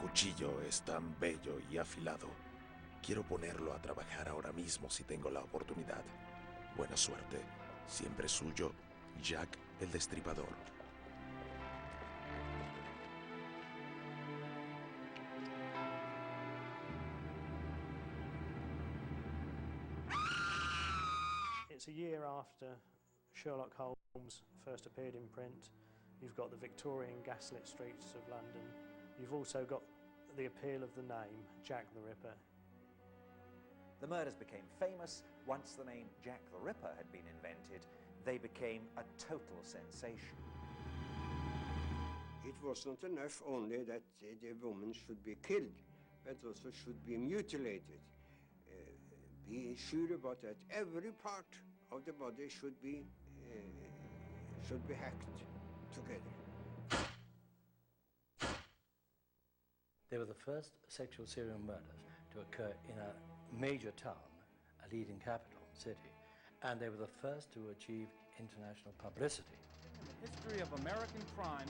cuchillo es tan bello y afilado. Quiero ponerlo a trabajar ahora mismo si tengo la oportunidad. Buena suerte. Siempre suyo, Jack el Destripador. It's a year after Sherlock Holmes first appeared in print. You've got the Victorian gaslit streets of London. You've also got the appeal of the name, Jack the Ripper. The murders became famous. Once the name Jack the Ripper had been invented, they became a total sensation. It was not enough only that the woman should be killed, but also should be mutilated. Be sure about that. Every part of the body should be hacked together. They were the first sexual serial murders to occur in a major town, a leading capital city, and they were the first to achieve international publicity. In the history of American crime,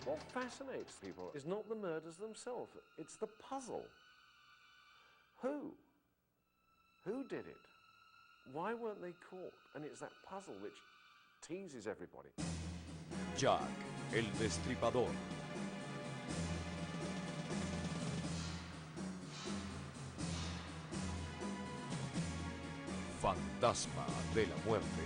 What fascinates people is not the murders themselves, it's the puzzle. Who? Who did it? Why weren't they caught? And it's that puzzle which teases everybody. Jack el Destripador. Fantasma de la muerte.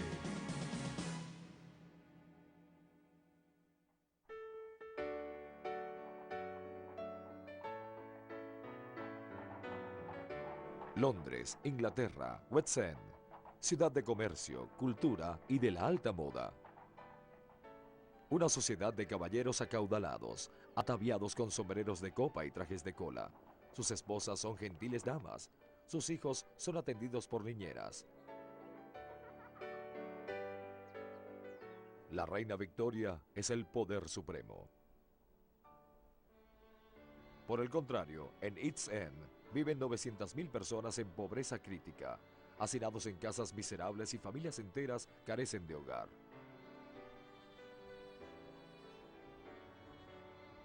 Londres, Inglaterra, West End, ciudad de comercio, cultura y de la alta moda. Una sociedad de caballeros acaudalados, ataviados con sombreros de copa y trajes de cola. Sus esposas son gentiles damas, sus hijos son atendidos por niñeras. La reina Victoria es el poder supremo. Por el contrario, en East End viven 900.000 personas en pobreza crítica, hacinados en casas miserables y familias enteras carecen de hogar.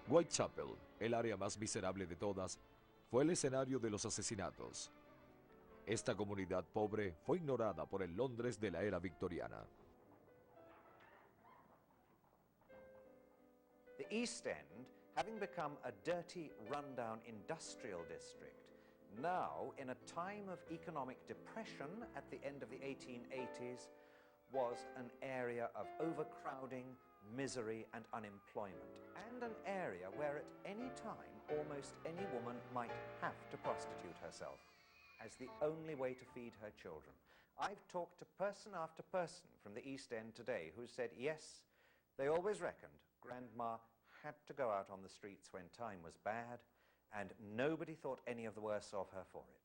Whitechapel, el área más miserable de todas, fue el escenario de los asesinatos. Esta comunidad pobre fue ignorada por el Londres de la era victoriana. The East End, having become a dirty, run-down industrial district, now, in a time of economic depression at the end of the 1880s, was an area of overcrowding, misery and unemployment, and an area where at any time almost any woman might have to prostitute herself as the only way to feed her children. I've talked to person after person from the East End today who said, yes, they always reckoned Grandma had to go out on the streets when time was bad, and nobody thought any of the worse of her for it.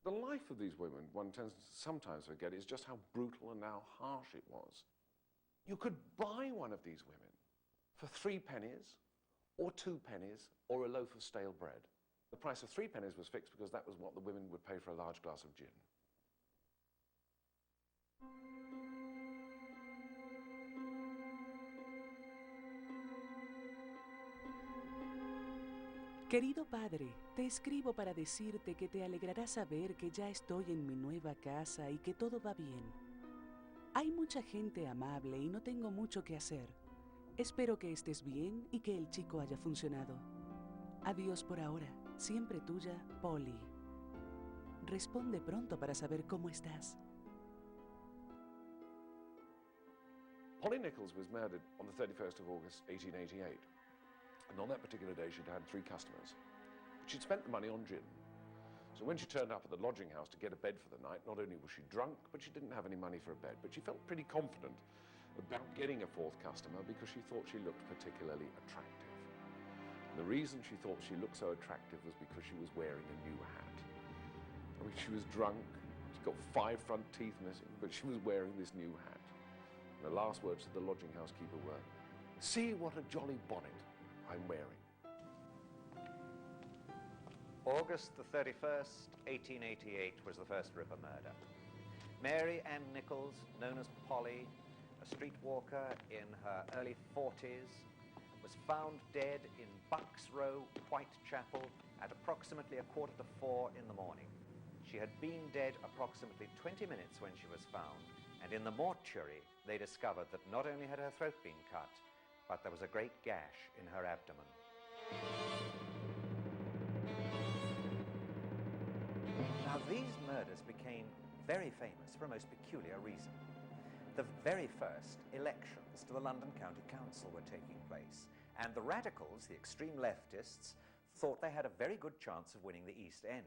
The life of these women, one tends to sometimes forget, is just how brutal and how harsh it was. You could buy one of these women for 3 pennies, or 2 pennies, or a loaf of stale bread. The price of 3 pennies was fixed because that was what the women would pay for a large glass of gin. Querido padre, te escribo para decirte que te alegrará saber que ya estoy en mi nueva casa y que todo va bien. Hay mucha gente amable y no tengo mucho que hacer. Espero que estés bien y que el chico haya funcionado. Adiós por ahora. Siempre tuya, Polly. Responde pronto para saber cómo estás. Polly Nichols was murdered on the 31st of August, 1888. And on that particular day, she'd had 3 customers. But she'd spent the money on gin. So when she turned up at the lodging house to get a bed for the night, not only was she drunk, but she didn't have any money for a bed. But she felt pretty confident about getting a 4th customer because she thought she looked particularly attractive. And the reason she thought she looked so attractive was because she was wearing a new hat. I mean, she was drunk, she got 5 front teeth missing, but she was wearing this new hat. And the last words to the lodging house keeper were, "See what a jolly bonnet I'm wearing." August the 31st, 1888 was the first Ripper murder. Mary Ann Nichols, known as Polly, a streetwalker in her early 40s, was found dead in Bucks Row, Whitechapel, at approximately 3:45 in the morning. She had been dead approximately 20 minutes when she was found, and in the mortuary they discovered that not only had her throat been cut, but there was a great gash in her abdomen. Now, these murders became very famous for a most peculiar reason. The very first elections to the London County Council were taking place, and the radicals, the extreme leftists, thought they had a very good chance of winning the East End.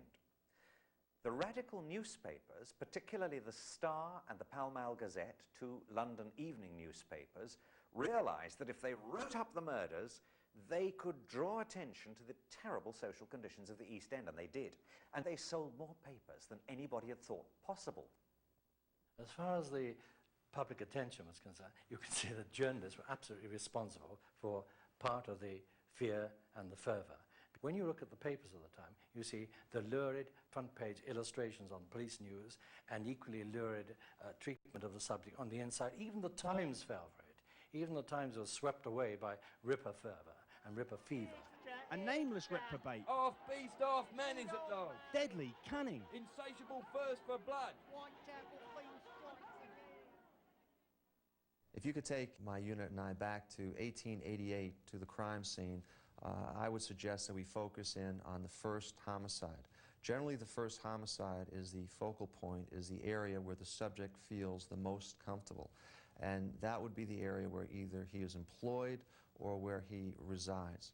The radical newspapers, particularly the Star and the Pall Mall Gazette, two London evening newspapers, realized that if they wrote up the murders, they could draw attention to the terrible social conditions of the East End, and they did. And they sold more papers than anybody had thought possible. As far as the public attention was concerned, you can see that journalists were absolutely responsible for part of the fear and the fervour. When you look at the papers of the time, you see the lurid front-page illustrations on police news and equally lurid treatment of the subject on the inside. Even the Times fell for it. Even the Times was swept away by Ripper fervour and Ripper fever. A nameless reprobate. Half beast, half man is at large. Deadly, cunning. Insatiable thirst for blood. If you could take my unit and I back to 1888 to the crime scene, I would suggest that we focus in on the first homicide. Generally, the first homicide is the focal point, is the area where the subject feels the most comfortable. And that would be the area where either he is employed or where he resides.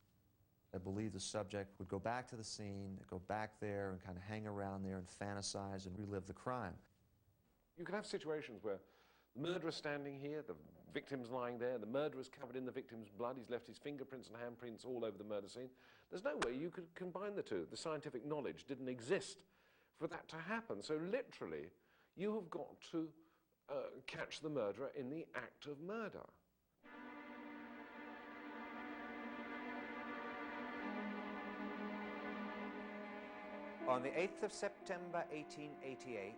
I believe the subject would go back to the scene, go back there and kind of hang around there and fantasize and relive the crime. You can have situations where the murderer's standing here, the victim's lying there, the murderer's covered in the victim's blood, he's left his fingerprints and handprints all over the murder scene. There's no way you could combine the two. The scientific knowledge didn't exist for that to happen. So literally, you have got to catch the murderer in the act of murder. On the 8th of September 1888,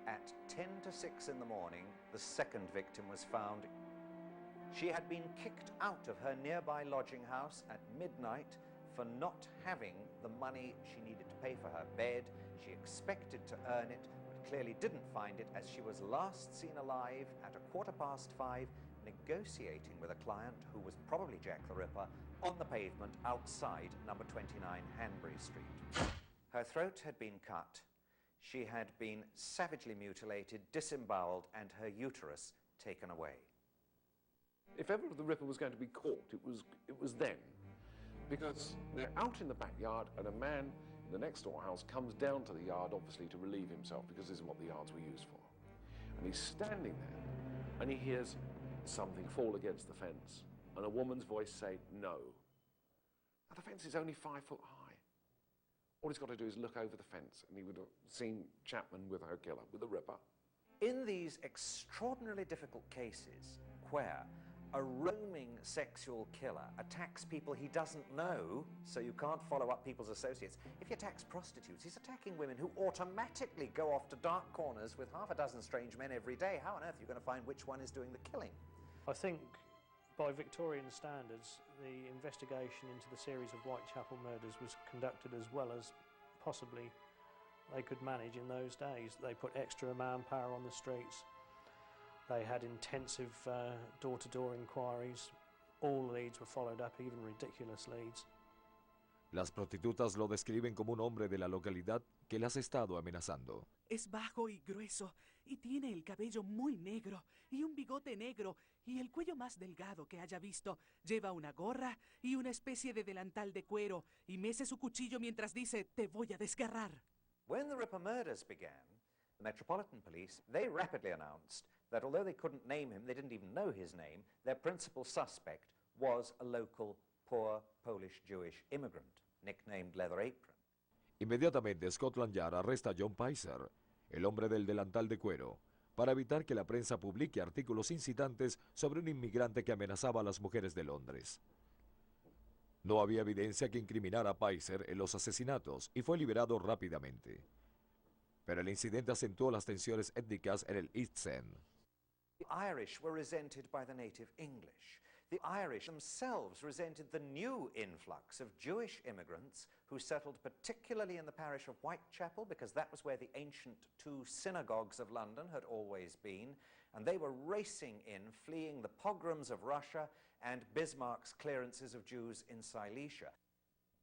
at 6:10 in the morning, the second victim was found. She had been kicked out of her nearby lodging house at midnight for not having the money she needed to pay for her bed. She expected to earn it, but clearly didn't find it, as she was last seen alive at 5:15, negotiating with a client who was probably Jack the Ripper on the pavement outside number 29 Hanbury Street. Her throat had been cut. She had been savagely mutilated, disemboweled, and her uterus taken away. If ever the Ripper was going to be caught, it was then. Because they're out in the backyard and a man in the next door house comes down to the yard, obviously to relieve himself, because this is what the yards were used for. And he's standing there and he hears something fall against the fence and a woman's voice say, "No." Now the fence is only 5 foot high. All he's got to do is look over the fence and he would have seen Chapman with her killer, with the Ripper. In these extraordinarily difficult cases where a roaming sexual killer attacks people he doesn't know, so you can't follow up people's associates. If he attacks prostitutes, he's attacking women who automatically go off to dark corners with half a dozen strange men every day. How on earth are you going to find which one is doing the killing? I think by Victorian standards, the investigation into the series of Whitechapel murders was conducted as well as possibly they could manage in those days. They put extra manpower on the streets. They had intensive door-to-door inquiries. All leads were followed up, even ridiculous leads. Las prostitutas lo describen como un hombre de la localidad que las ha estado amenazando. Es bajo y grueso, y tiene el cabello muy negro, y un bigote negro, y el cuello más delgado que haya visto. Lleva una gorra y una especie de delantal de cuero, y mece su cuchillo mientras dice, "Te voy a desgarrar." When the Ripper murders began, the Metropolitan Police, they rapidly announced that although they couldn't name him, they didn't even know his name, their principal suspect was a local poor Polish-Jewish immigrant, nicknamed Leather Apron. Inmediatamente Scotland Yard arresta a John Pizer, el hombre del delantal de cuero, para evitar que la prensa publique artículos incitantes sobre un inmigrante que amenazaba a las mujeres de Londres. No había evidencia que incriminara a Pizer en los asesinatos y fue liberado rápidamente. Pero el incidente acentuó las tensiones étnicas en el East End. The Irish were resented by the native English. The Irish themselves resented the new influx of Jewish immigrants who settled particularly in the parish of Whitechapel, because that was where the ancient two synagogues of London had always been, and they were racing in, fleeing the pogroms of Russia and Bismarck's clearances of Jews in Silesia.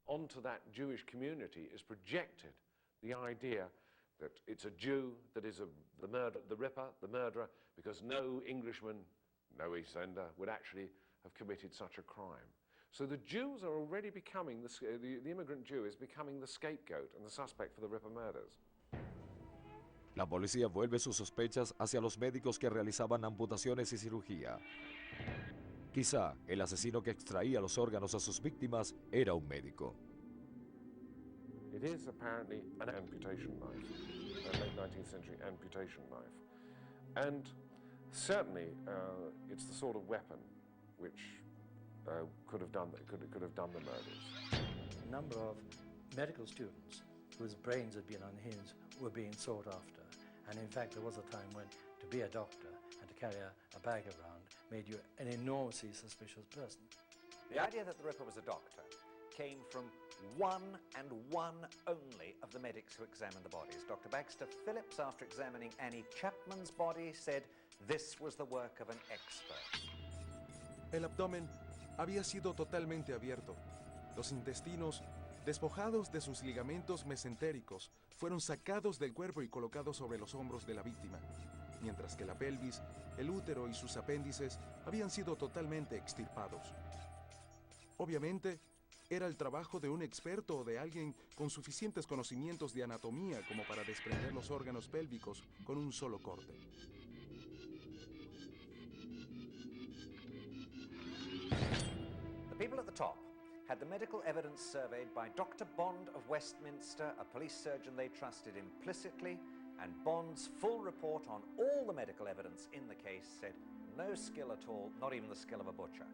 Onto that Jewish community is projected the idea that it's a Jew that is the ripper, the murderer, because no Englishman, no East Ender, would actually have committed such a crime. So the Jews are already becoming, the immigrant Jew is becoming the scapegoat and the suspect for the Ripper murders. La policía vuelve sus sospechas hacia los médicos que realizaban amputaciones y cirugía. Quizá el asesino que extraía los órganos a sus víctimas era un médico. It is apparently an amputation knife, a late 19th century amputation knife. And certainly it's the sort of weapon which could have done the murders. A number of medical students whose brains had been unhinged were being sought after. And in fact, there was a time when to be a doctor and to carry a bag around made you an enormously suspicious person. The idea that the Ripper was a doctor came from one and one only of the medics who examined the bodies. Dr. Baxter Phillips, after examining Annie Chapman's body, said this was the work of an expert. El abdomen había sido totalmente abierto. Los intestinos, despojados de sus ligamentos mesentéricos, fueron sacados del cuerpo y colocados sobre los hombros de la víctima, mientras que la pelvis, el útero y sus apéndices habían sido totalmente extirpados. Obviamente, era el trabajo de un experto o de alguien con suficientes conocimientos de anatomía como para desprender los órganos pélvicos con un solo corte. The people at the top had the medical evidence surveyed by Dr. Bond of Westminster, a police surgeon they trusted implicitly, and Bond's full report on all the medical evidence in the case said no skill at all, not even the skill of a butcher.